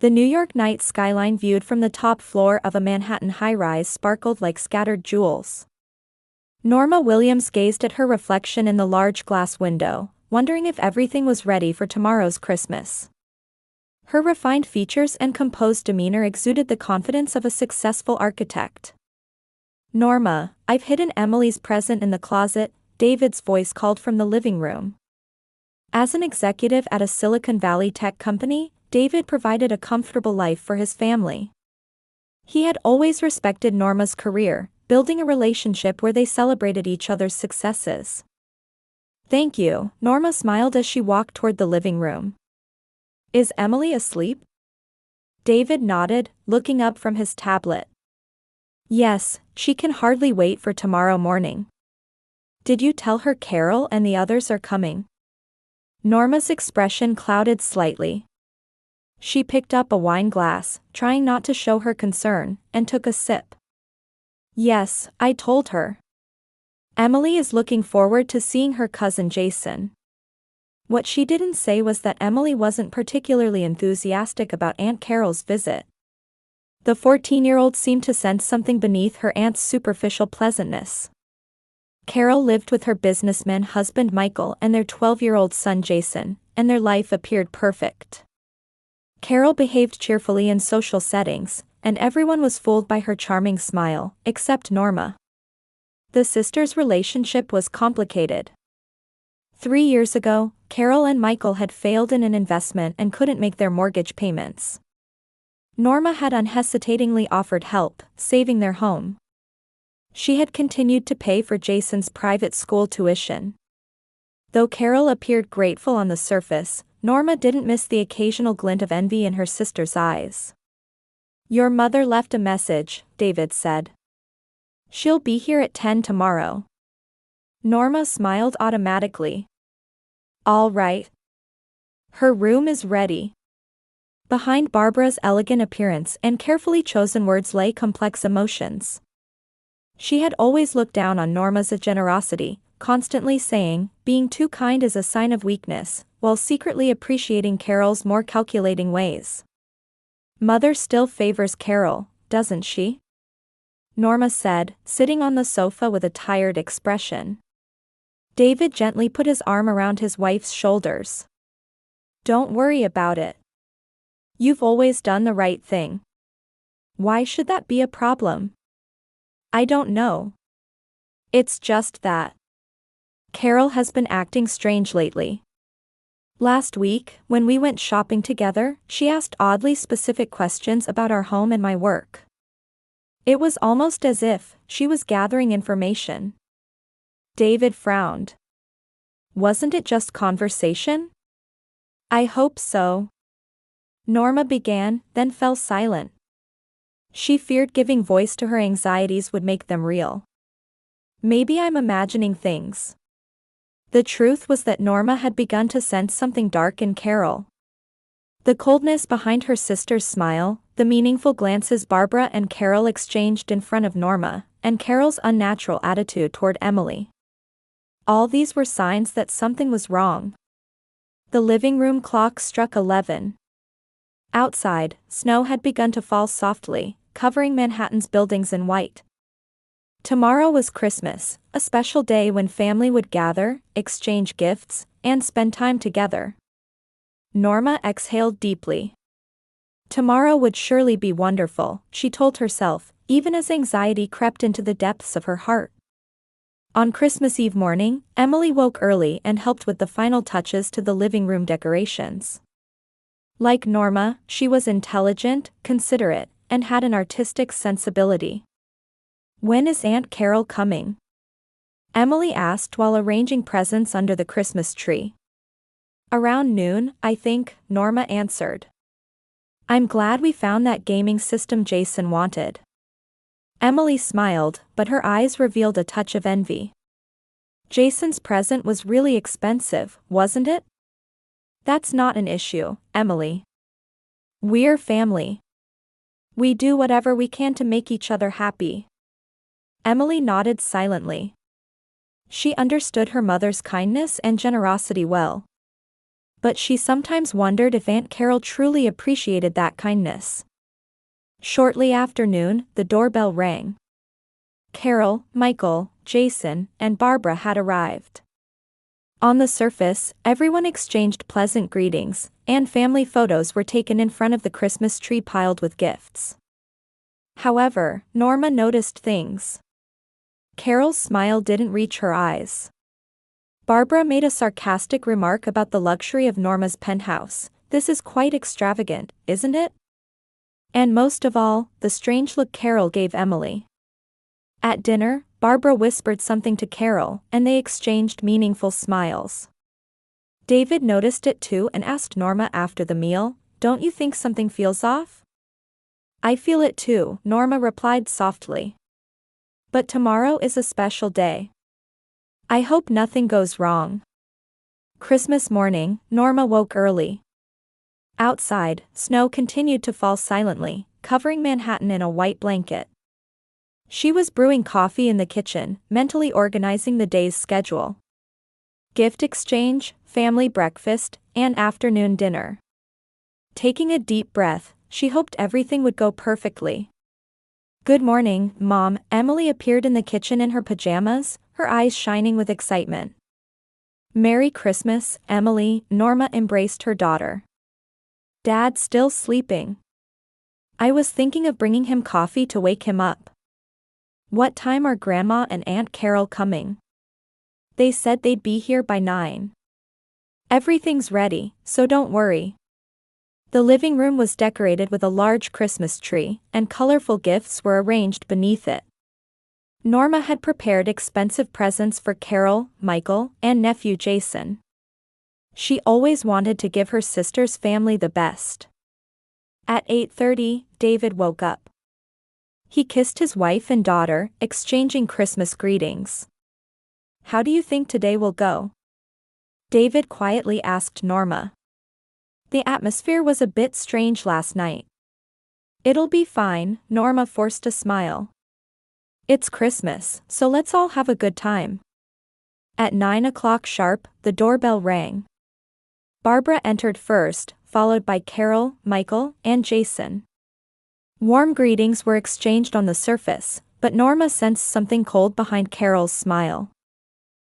The New York night skyline viewed from the top floor of a Manhattan high-rise sparkled like scattered jewels. Norma Williams gazed at her reflection in the large glass window, wondering if everything was ready for tomorrow's Christmas. Her refined features and composed demeanor exuded the confidence of a successful architect. "Norma, I've hidden Emily's present in the closet," David's voice called from the living room. As an executive at a Silicon Valley tech company, David provided a comfortable life for his family. He had always respected Norma's career, building a relationship where they celebrated each other's successes. "Thank you," Norma smiled as she walked toward the living room. "Is Emily asleep?" David nodded, looking up from his tablet. "Yes, she can hardly wait for tomorrow morning." "Did you tell her Carol and the others are coming?" Norma's expression clouded slightly. She picked up a wine glass, trying not to show her concern, and took a sip. "Yes, I told her. Emily is looking forward to seeing her cousin Jason." What she didn't say was that Emily wasn't particularly enthusiastic about Aunt Carol's visit. The 14-year-old seemed to sense something beneath her aunt's superficial pleasantness. Carol lived with her businessman husband Michael and their 12-year-old son Jason, and their life appeared perfect. Carol behaved cheerfully in social settings, and everyone was fooled by her charming smile, except Norma. The sisters' relationship was complicated. 3 years ago, Carol and Michael had failed in an investment and couldn't make their mortgage payments. Norma had unhesitatingly offered help, saving their home. She had continued to pay for Jason's private school tuition. Though Carol appeared grateful on the surface, Norma didn't miss the occasional glint of envy in her sister's eyes. "Your mother left a message," David said. "She'll be here at 10 tomorrow." Norma smiled automatically. "All right. Her room is ready." Behind Barbara's elegant appearance and carefully chosen words lay complex emotions. She had always looked down on Norma's generosity, constantly saying, being too kind is a sign of weakness, while secretly appreciating Carol's more calculating ways. "Mother still favors Carol, doesn't she?" Norma said, sitting on the sofa with a tired expression. David gently put his arm around his wife's shoulders. "Don't worry about it. You've always done the right thing. Why should that be a problem?" "I don't know. It's just that Carol has been acting strange lately. Last week, when we went shopping together, she asked oddly specific questions about our home and my work. It was almost as if she was gathering information." David frowned. "Wasn't it just conversation?" "I hope so." Norma began, then fell silent. She feared giving voice to her anxieties would make them real. "Maybe I'm imagining things." The truth was that Norma had begun to sense something dark in Carol. The coldness behind her sister's smile, the meaningful glances Barbara and Carol exchanged in front of Norma, and Carol's unnatural attitude toward Emily. All these were signs that something was wrong. The living room clock struck 11. Outside, snow had begun to fall softly, covering Manhattan's buildings in white. Tomorrow was Christmas, a special day when family would gather, exchange gifts, and spend time together. Norma exhaled deeply. Tomorrow would surely be wonderful, she told herself, even as anxiety crept into the depths of her heart. On Christmas Eve morning, Emily woke early and helped with the final touches to the living room decorations. Like Norma, she was intelligent, considerate, and had an artistic sensibility. "When is Aunt Carol coming?" Emily asked while arranging presents under the Christmas tree. "Around noon, I think," Norma answered. "I'm glad we found that gaming system Jason wanted." Emily smiled, but her eyes revealed a touch of envy. "Jason's present was really expensive, wasn't it?" "That's not an issue, Emily. We're family. We do whatever we can to make each other happy." Emily nodded silently. She understood her mother's kindness and generosity well. But she sometimes wondered if Aunt Carol truly appreciated that kindness. Shortly after noon, the doorbell rang. Carol, Michael, Jason, and Barbara had arrived. On the surface, everyone exchanged pleasant greetings, and family photos were taken in front of the Christmas tree piled with gifts. However, Norma noticed things. Carol's smile didn't reach her eyes. Barbara made a sarcastic remark about the luxury of Norma's penthouse. "This is quite extravagant, isn't it?" And most of all, the strange look Carol gave Emily. At dinner, Barbara whispered something to Carol, and they exchanged meaningful smiles. David noticed it too and asked Norma after the meal, "Don't you think something feels off?" "I feel it too," Norma replied softly. "But tomorrow is a special day. I hope nothing goes wrong." Christmas morning, Norma woke early. Outside, snow continued to fall silently, covering Manhattan in a white blanket. She was brewing coffee in the kitchen, mentally organizing the day's schedule. Gift exchange, family breakfast, and afternoon dinner. Taking a deep breath, she hoped everything would go perfectly. "Good morning, Mom." Emily appeared in the kitchen in her pajamas, her eyes shining with excitement. "Merry Christmas, Emily." Norma embraced her daughter. "Dad's still sleeping. I was thinking of bringing him coffee to wake him up." "What time are Grandma and Aunt Carol coming?" "They said they'd be here by 9. Everything's ready, so don't worry." The living room was decorated with a large Christmas tree, and colorful gifts were arranged beneath it. Norma had prepared expensive presents for Carol, Michael, and nephew Jason. She always wanted to give her sister's family the best. At 8:30, David woke up. He kissed his wife and daughter, exchanging Christmas greetings. "How do you think today will go?" David quietly asked Norma. "The atmosphere was a bit strange last night." "It'll be fine," Norma forced a smile. "It's Christmas, so let's all have a good time." At 9 o'clock sharp, the doorbell rang. Barbara entered first, followed by Carol, Michael, and Jason. Warm greetings were exchanged on the surface, but Norma sensed something cold behind Carol's smile.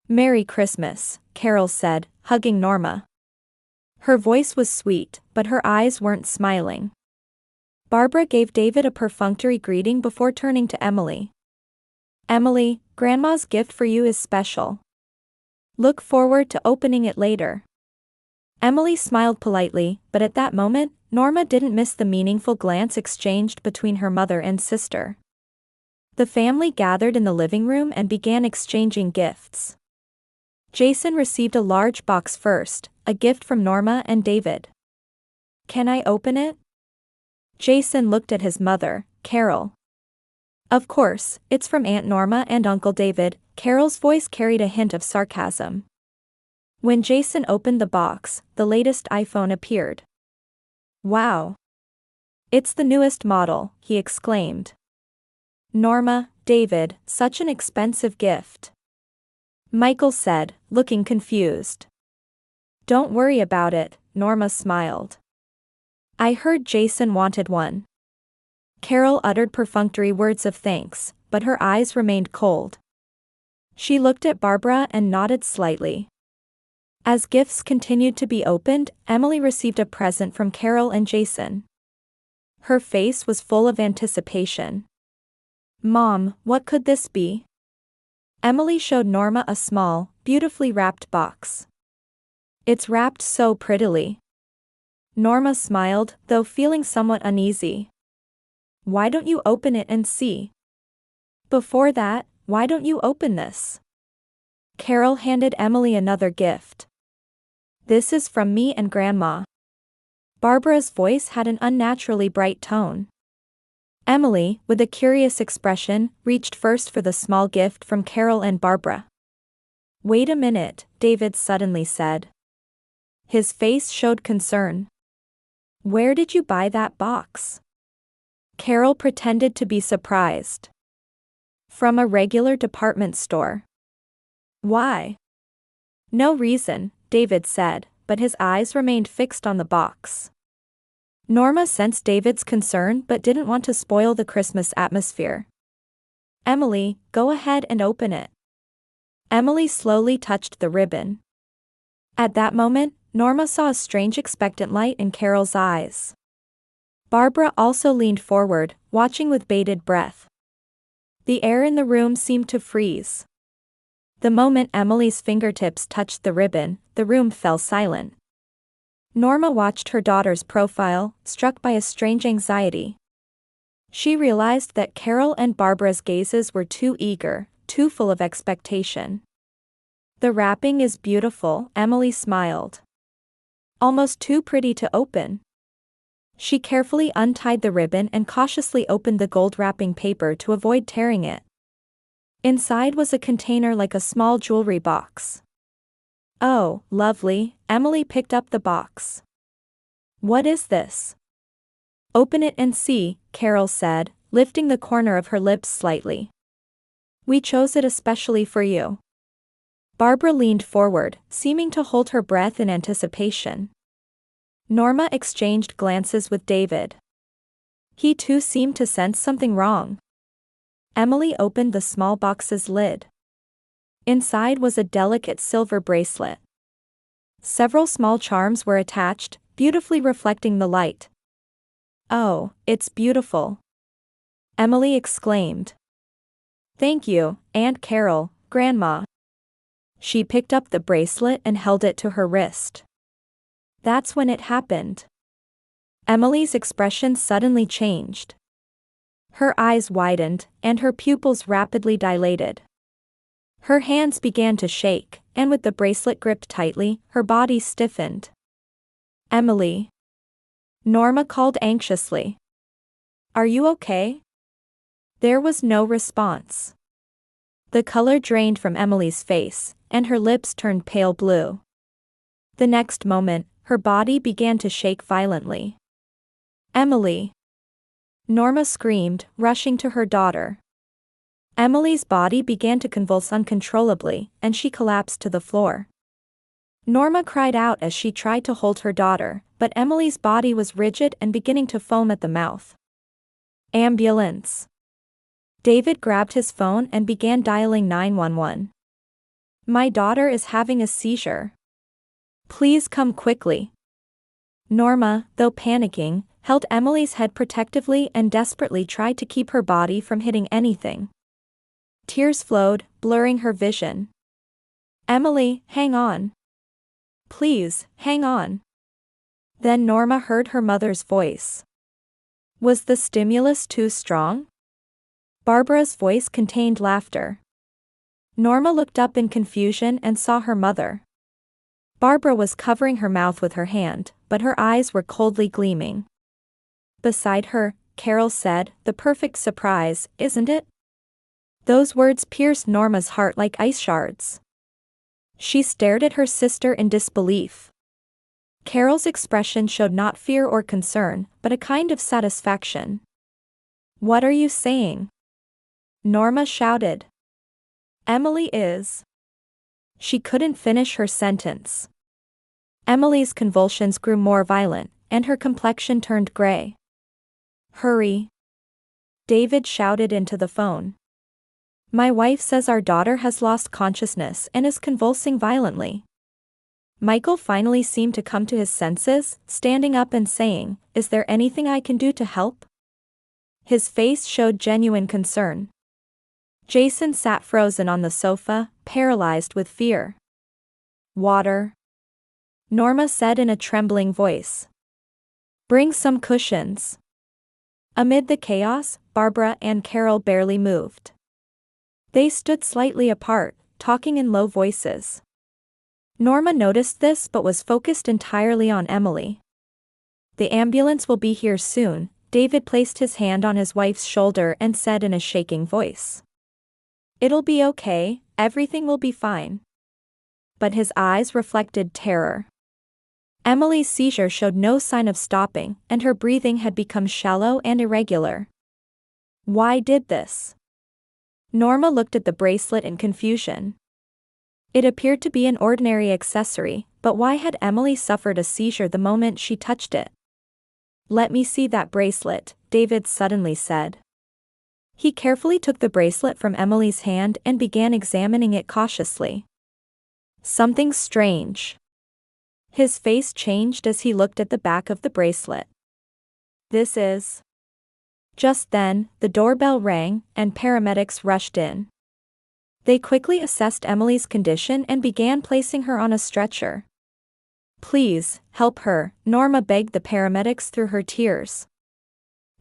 "Merry Christmas," Carol said, hugging Norma. Her voice was sweet, but her eyes weren't smiling. Barbara gave David a perfunctory greeting before turning to Emily. "Emily, Grandma's gift for you is special. Look forward to opening it later." Emily smiled politely, but at that moment, Norma didn't miss the meaningful glance exchanged between her mother and sister. The family gathered in the living room and began exchanging gifts. Jason received a large box first, a gift from Norma and David. "Can I open it?" Jason looked at his mother, Carol. "Of course, it's from Aunt Norma and Uncle David." Carol's voice carried a hint of sarcasm. When Jason opened the box, the latest iPhone appeared. "Wow! It's the newest model," he exclaimed. "Norma, David, such an expensive gift," Michael said, looking confused. "Don't worry about it," Norma smiled. "I heard Jason wanted one." Carol uttered perfunctory words of thanks, but her eyes remained cold. She looked at Barbara and nodded slightly. As gifts continued to be opened, Emily received a present from Carol and Jason. Her face was full of anticipation. "Mom, what could this be?" Emily showed Norma a small, beautifully wrapped box. "It's wrapped so prettily." Norma smiled, though feeling somewhat uneasy. "Why don't you open it and see?" "Before that, why don't you open this?" Carol handed Emily another gift. "This is from me and Grandma." Barbara's voice had an unnaturally bright tone. Emily, with a curious expression, reached first for the small gift from Carol and Barbara. "Wait a minute," David suddenly said. His face showed concern. "Where did you buy that box?" Carol pretended to be surprised. "From a regular department store." "Why?" "No reason," David said, but his eyes remained fixed on the box. Norma sensed David's concern but didn't want to spoil the Christmas atmosphere. "Emily, go ahead and open it." Emily slowly touched the ribbon. At that moment, Norma saw a strange expectant light in Carol's eyes. Barbara also leaned forward, watching with bated breath. The air in the room seemed to freeze. The moment Emily's fingertips touched the ribbon, the room fell silent. Norma watched her daughter's profile, struck by a strange anxiety. She realized that Carol and Barbara's gazes were too eager, too full of expectation. "The wrapping is beautiful," Emily smiled. "Almost too pretty to open." She carefully untied the ribbon and cautiously opened the gold wrapping paper to avoid tearing it. Inside was a container like a small jewelry box. "Oh, lovely," Emily picked up the box. "What is this?" "Open it and see," Carol said, lifting the corner of her lips slightly. "We chose it especially for you." Barbara leaned forward, seeming to hold her breath in anticipation. Norma exchanged glances with David. He too seemed to sense something wrong. Emily opened the small box's lid. Inside was a delicate silver bracelet. Several small charms were attached, beautifully reflecting the light. "Oh, it's beautiful," Emily exclaimed. "Thank you, Aunt Carol, Grandma." She picked up the bracelet and held it to her wrist. That's when it happened. Emily's expression suddenly changed. Her eyes widened, and her pupils rapidly dilated. Her hands began to shake, and with the bracelet gripped tightly, her body stiffened. "Emily," Norma called anxiously. "Are you okay?" There was no response. The color drained from Emily's face, and her lips turned pale blue. The next moment, her body began to shake violently. "Emily!" Norma screamed, rushing to her daughter. Emily's body began to convulse uncontrollably, and she collapsed to the floor. Norma cried out as she tried to hold her daughter, but Emily's body was rigid and beginning to foam at the mouth. "Ambulance!" David grabbed his phone and began dialing 911. "My daughter is having a seizure. Please come quickly." Norma, though panicking, held Emily's head protectively and desperately tried to keep her body from hitting anything. Tears flowed, blurring her vision. "Emily, hang on. Please, hang on." Then Norma heard her mother's voice. Was the stimulus too strong? Barbara's voice contained laughter. Norma looked up in confusion and saw her mother. Barbara was covering her mouth with her hand, but her eyes were coldly gleaming. Beside her, Carol said, "The perfect surprise, isn't it?" Those words pierced Norma's heart like ice shards. She stared at her sister in disbelief. Carol's expression showed not fear or concern, but a kind of satisfaction. "What are you saying?" Norma shouted. "Emily is..." She couldn't finish her sentence. Emily's convulsions grew more violent, and her complexion turned gray. "Hurry!" David shouted into the phone. "My wife says our daughter has lost consciousness and is convulsing violently." Michael finally seemed to come to his senses, standing up and saying, "Is there anything I can do to help?" His face showed genuine concern. Jason sat frozen on the sofa, paralyzed with fear. "Water," Norma said in a trembling voice. "Bring some cushions." Amid the chaos, Barbara and Carol barely moved. They stood slightly apart, talking in low voices. Norma noticed this but was focused entirely on Emily. "The ambulance will be here soon," David placed his hand on his wife's shoulder and said in a shaking voice. "It'll be okay, everything will be fine." But his eyes reflected terror. Emily's seizure showed no sign of stopping, and her breathing had become shallow and irregular. Why did this? Norma looked at the bracelet in confusion. It appeared to be an ordinary accessory, But why had Emily suffered a seizure the moment she touched it? "Let me see that bracelet," David suddenly said. He carefully took the bracelet from Emily's hand and began examining it cautiously. "Something strange." His face changed as he looked at the back of the bracelet. "This is..." Just then, the doorbell rang, and paramedics rushed in. They quickly assessed Emily's condition and began placing her on a stretcher. "Please, help her," Norma begged the paramedics through her tears.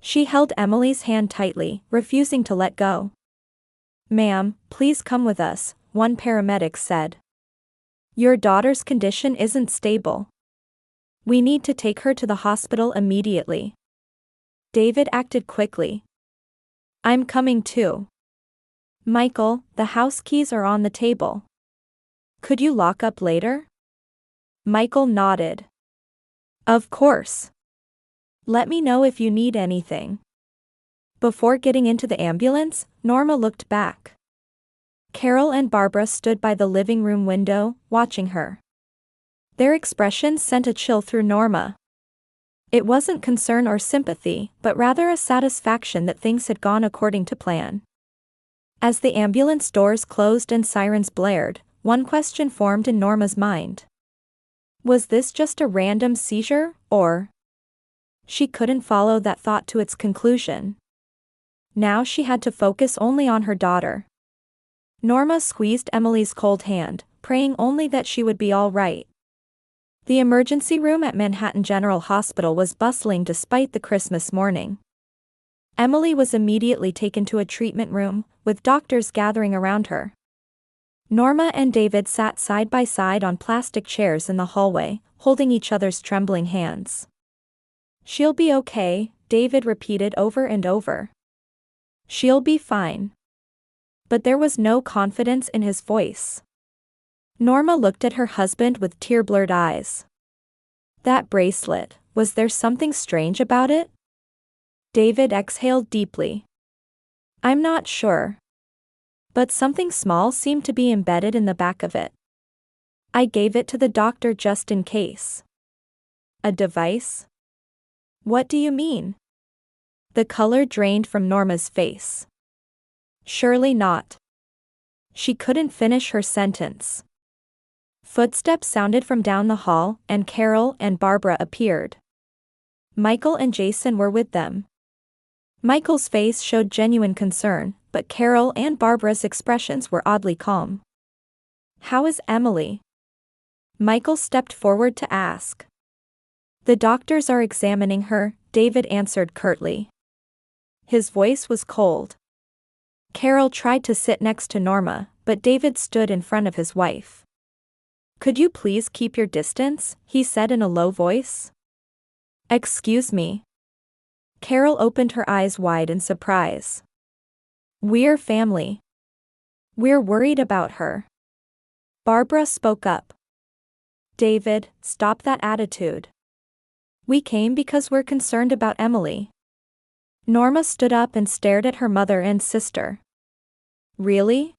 She held Emily's hand tightly, refusing to let go. "Ma'am, please come with us," one paramedic said. "Your daughter's condition isn't stable. We need to take her to the hospital immediately." David acted quickly. "I'm coming too. Michael, the house keys are on the table. Could you lock up later?" Michael nodded. "Of course. Let me know if you need anything." Before getting into the ambulance, Norma looked back. Carol and Barbara stood by the living room window, watching her. Their expressions sent a chill through Norma. It wasn't concern or sympathy, but rather a satisfaction that things had gone according to plan. As the ambulance doors closed and sirens blared, one question formed in Norma's mind. Was this just a random seizure, or? She couldn't follow that thought to its conclusion. Now she had to focus only on her daughter. Norma squeezed Emily's cold hand, praying only that she would be all right. The emergency room at Manhattan General Hospital was bustling despite the Christmas morning. Emily was immediately taken to a treatment room, with doctors gathering around her. Norma and David sat side by side on plastic chairs in the hallway, holding each other's trembling hands. "She'll be okay," David repeated over and over. "She'll be fine." But there was no confidence in his voice. Norma looked at her husband with tear-blurred eyes. "That bracelet, was there something strange about it?" David exhaled deeply. "I'm not sure. But something small seemed to be embedded in the back of it. I gave it to the doctor just in case." "A device? What do you mean?" The color drained from Norma's face. "Surely not." She couldn't finish her sentence. Footsteps sounded from down the hall, and Carol and Barbara appeared. Michael and Jason were with them. Michael's face showed genuine concern, but Carol and Barbara's expressions were oddly calm. "How is Emily?" Michael stepped forward to ask. "The doctors are examining her," David answered curtly. His voice was cold. Carol tried to sit next to Norma, but David stood in front of his wife. "Could you please keep your distance?" he said in a low voice. "Excuse me." Carol opened her eyes wide in surprise. "We're family. We're worried about her." Barbara spoke up. "David, stop that attitude. We came because we're concerned about Emily." Norma stood up and stared at her mother and sister. "Really?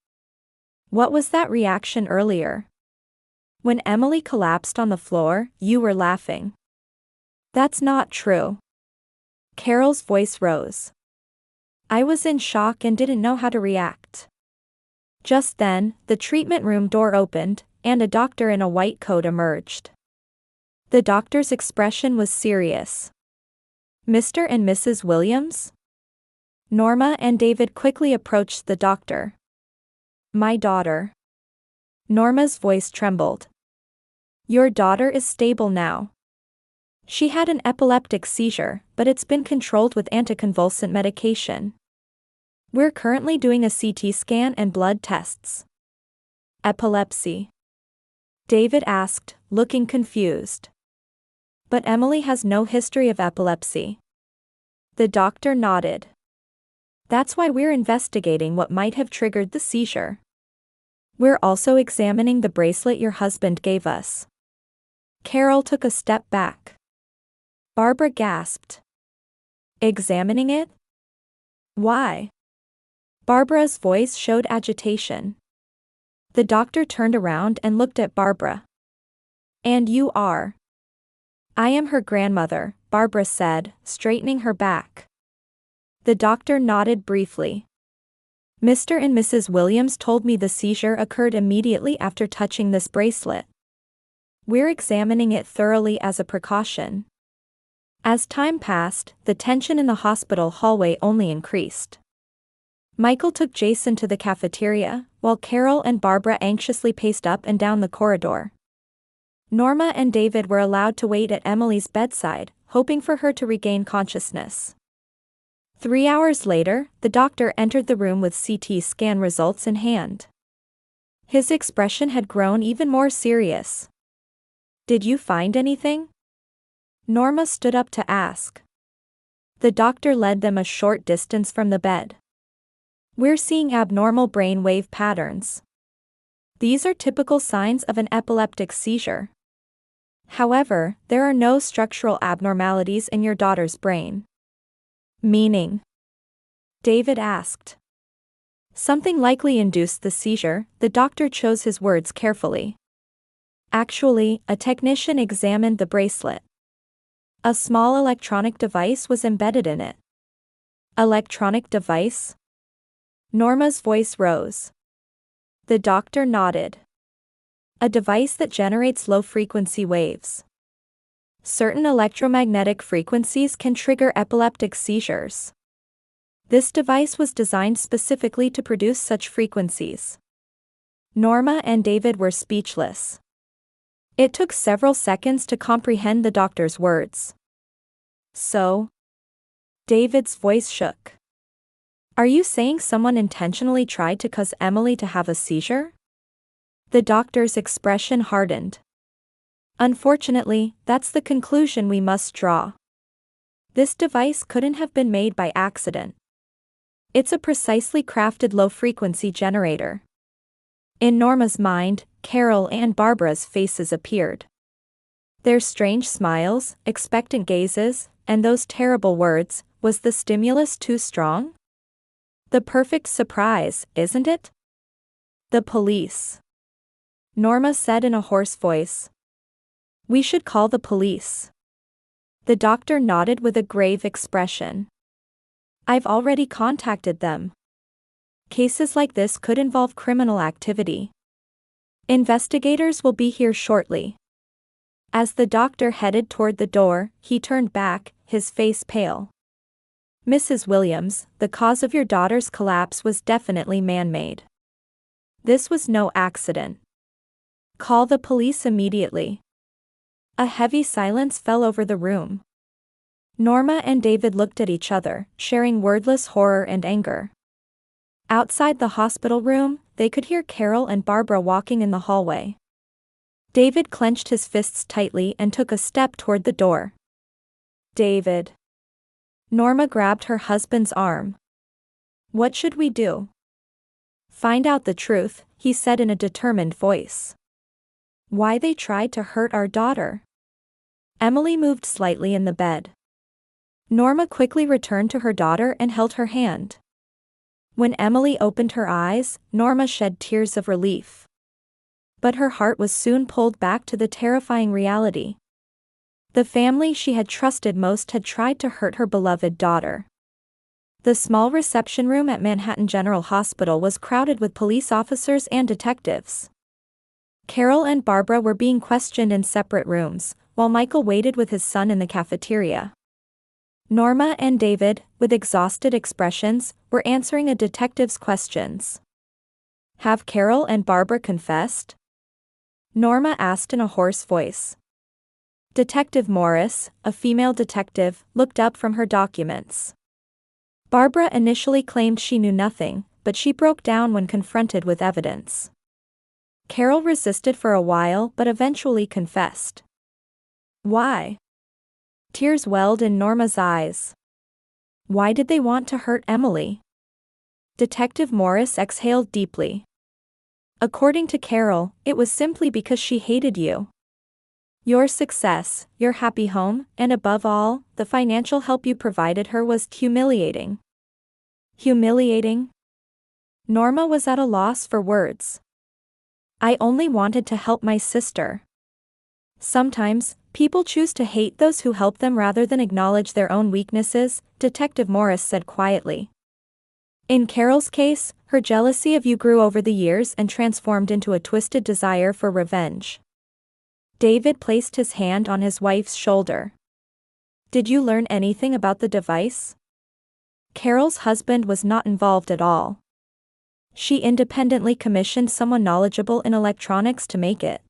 What was that reaction earlier? When Emily collapsed on the floor, you were laughing." "That's not true." Carol's voice rose. "I was in shock and didn't know how to react." Just then, the treatment room door opened, and a doctor in a white coat emerged. The doctor's expression was serious. "Mr. and Mrs. Williams?" Norma and David quickly approached the doctor. "My daughter." Norma's voice trembled. "Your daughter is stable now. She had an epileptic seizure, but it's been controlled with anticonvulsant medication. We're currently doing a CT scan and blood tests." "Epilepsy?" David asked, looking confused. "But Emily has no history of epilepsy." The doctor nodded. "That's why we're investigating what might have triggered the seizure. We're also examining the bracelet your husband gave us." Carol took a step back. Barbara gasped. "Examining it? Why?" Barbara's voice showed agitation. The doctor turned around and looked at Barbara. And you are. I am her grandmother, Barbara said, straightening her back. The doctor nodded briefly. Mr. and Mrs. Williams told me the seizure occurred immediately after touching this bracelet. We're examining it thoroughly as a precaution. As time passed, the tension in the hospital hallway only increased. Michael took Jason to the cafeteria, while Carol and Barbara anxiously paced up and down the corridor. Norma and David were allowed to wait at Emily's bedside, hoping for her to regain consciousness. 3 hours later, the doctor entered the room with CT scan results in hand. His expression had grown even more serious. Did you find anything? Norma stood up to ask. The doctor led them a short distance from the bed. We're seeing abnormal brain wave patterns. These are typical signs of an epileptic seizure. However, there are no structural abnormalities in your daughter's brain. Meaning? David asked. Something likely induced the seizure, the doctor chose his words carefully. Actually, a technician examined the bracelet. A small electronic device was embedded in it. Electronic device? Norma's voice rose. The doctor nodded. A device that generates low-frequency waves. Certain electromagnetic frequencies can trigger epileptic seizures. This device was designed specifically to produce such frequencies. Norma and David were speechless. It took several seconds to comprehend the doctor's words. So? David's voice shook. Are you saying someone intentionally tried to cause Emily to have a seizure? The doctor's expression hardened. Unfortunately, that's the conclusion we must draw. This device couldn't have been made by accident. It's a precisely crafted low-frequency generator. In Norma's mind, Carol and Barbara's faces appeared. Their strange smiles, expectant gazes, and those terrible words, was the stimulus too strong? The perfect surprise, isn't it? The police. Norma said in a hoarse voice. We should call the police. The doctor nodded with a grave expression. I've already contacted them. Cases like this could involve criminal activity. Investigators will be here shortly. As the doctor headed toward the door, he turned back, his face pale. Mrs. Williams, the cause of your daughter's collapse was definitely man-made. This was no accident. Call the police immediately. A heavy silence fell over the room. Norma and David looked at each other, sharing wordless horror and anger. Outside the hospital room, they could hear Carol and Barbara walking in the hallway. David clenched his fists tightly and took a step toward the door. David. Norma grabbed her husband's arm. What should we do? Find out the truth, he said in a determined voice. Why they tried to hurt our daughter. Emily moved slightly in the bed. Norma quickly returned to her daughter and held her hand. When Emily opened her eyes, Norma shed tears of relief. But her heart was soon pulled back to the terrifying reality. The family she had trusted most had tried to hurt her beloved daughter. The small reception room at Manhattan General Hospital was crowded with police officers and detectives. Carol and Barbara were being questioned in separate rooms, while Michael waited with his son in the cafeteria. Norma and David, with exhausted expressions, were answering a detective's questions. Have Carol and Barbara confessed? Norma asked in a hoarse voice. Detective Morris, a female detective, looked up from her documents. Barbara initially claimed she knew nothing, but she broke down when confronted with evidence. Carol resisted for a while but eventually confessed. Why? Tears welled in Norma's eyes. Why did they want to hurt Emily? Detective Morris exhaled deeply. According to Carol, it was simply because she hated you. Your success, your happy home, and above all, the financial help you provided her was humiliating. Humiliating? Norma was at a loss for words. I only wanted to help my sister. Sometimes, people choose to hate those who help them rather than acknowledge their own weaknesses, Detective Morris said quietly. In Carol's case, her jealousy of you grew over the years and transformed into a twisted desire for revenge. David placed his hand on his wife's shoulder. Did you learn anything about the device? Carol's husband was not involved at all. She independently commissioned someone knowledgeable in electronics to make it.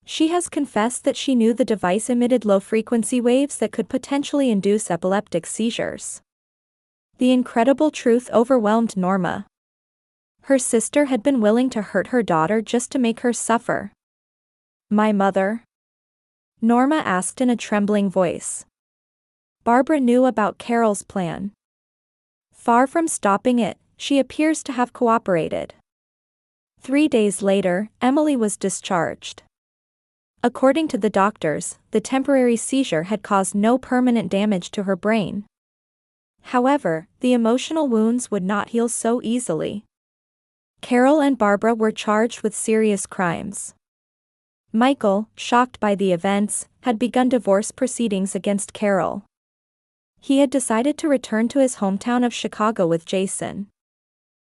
She has confessed that she knew the device emitted low-frequency waves that could potentially induce epileptic seizures. The incredible truth overwhelmed Norma. Her sister had been willing to hurt her daughter just to make her suffer. My mother? Norma asked in a trembling voice. Barbara knew about Carol's plan. Far from stopping it, she appears to have cooperated. 3 days later, Emily was discharged. According to the doctors, the temporary seizure had caused no permanent damage to her brain. However, the emotional wounds would not heal so easily. Carol and Barbara were charged with serious crimes. Michael, shocked by the events, had begun divorce proceedings against Carol. He had decided to return to his hometown of Chicago with Jason.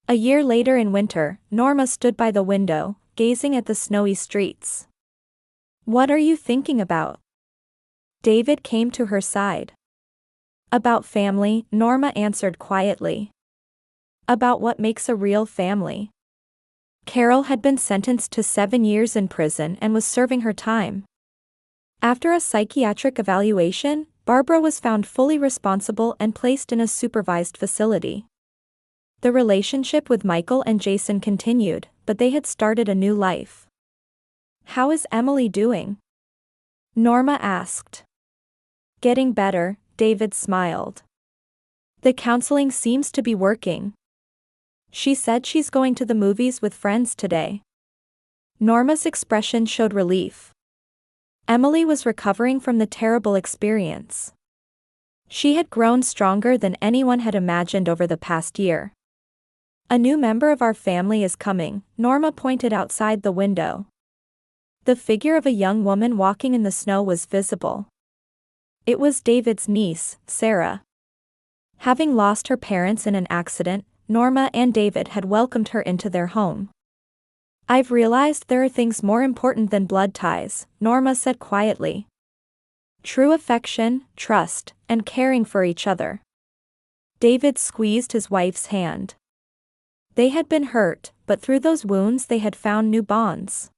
A year later in winter, Norma stood by the window, gazing at the snowy streets. What are you thinking about? David came to her side. About family, Norma answered quietly. About what makes a real family. Carol had been sentenced to 7 years in prison and was serving her time. After a psychiatric evaluation, Barbara was found fully responsible and placed in a supervised facility. The relationship with Michael and Jason continued, but they had started a new life. How is Emily doing? Norma asked. Getting better, David smiled. The counseling seems to be working. She said she's going to the movies with friends today. Norma's expression showed relief. Emily was recovering from the terrible experience. She had grown stronger than anyone had imagined over the past year. A new member of our family is coming, Norma pointed outside the window. The figure of a young woman walking in the snow was visible. It was David's niece, Sarah. Having lost her parents in an accident, Norma and David had welcomed her into their home. I've realized there are things more important than blood ties, Norma said quietly. True affection, trust, and caring for each other. David squeezed his wife's hand. They had been hurt, but through those wounds they had found new bonds.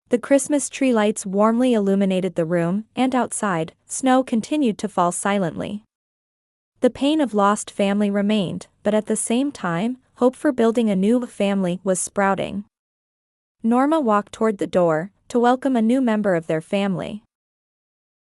The Christmas tree lights warmly illuminated the room, and outside, snow continued to fall silently. The pain of lost family remained, but at the same time, hope for building a new family was sprouting. Norma walked toward the door, to welcome a new member of their family.